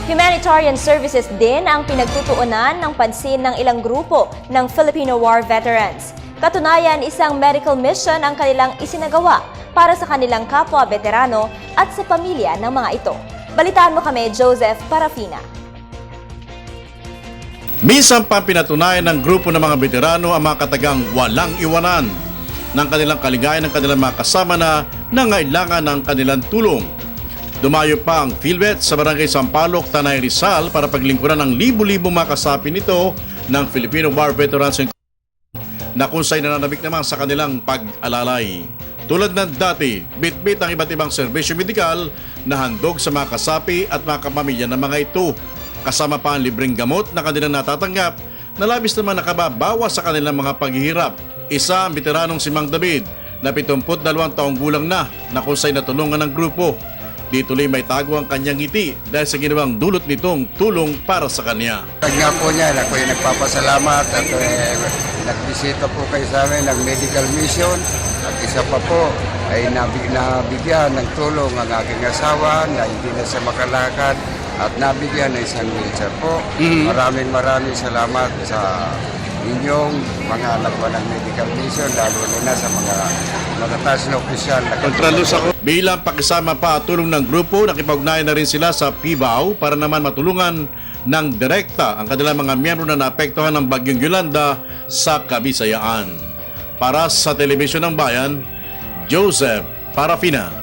Humanitarian services din ang pinagtutuunan ng pansin ng ilang grupo ng Filipino War veterans. Katunayan, isang medical mission ang kanilang isinagawa para sa kanilang kapwa veterano at sa pamilya ng mga ito. Balitaan mo kami, Joseph Parafina. Minsan pa pinatunayan ng grupo ng mga veterano ang mga katagang walang iwanan ng kanilang kaligayahan ng kanilang mga kasama na nangailangan ng kanilang tulong. Dumayo pa ang PhilVet sa Barangay Sampaloc, Tanay Rizal para paglingkuran ng libu-libo mga kasapi nito ng Filipino War Veterans na kung sa'y nananabik naman sa kanilang pag-alalay. Tulad ng dati, bit-bit ang iba't ibang serbisyo medikal na handog sa mga kasapi at mga kapamilya ng mga ito. Kasama pa ang libreng gamot na kanilang natatanggap na labis naman nakababawas sa kanilang mga paghihirap. Isa ang veteranong si Mang David na 72 taong gulang na kung sa'y natulungan ng grupo. Dito'y may tago ang kanyang ngiti dahil sa ginawang dulot nitong tulong para sa kanya. Nga po niya, ako yung nagpapasalamat at nagbisita po kayo sa amin ng medical mission at isa pa po ay nabigyan ng tulong ang aking asawa na hindi na siya makalakad at nabigyan ng isang wheelchair po. Maraming salamat sa inyong mga alagwa ng medical mission, lalo na sa mga matataas na opisyal na kontralos ako. Bilang pakisama pa at tulong ng grupo, nakipag-ugnayan na rin sila sa PIBAO para naman matulungan ng direkta ang kanilang mga miyembro na naapektuhan ng Bagyong Yolanda sa Kabisayaan. Para sa Telebisyon ng Bayan, Joseph Parafina.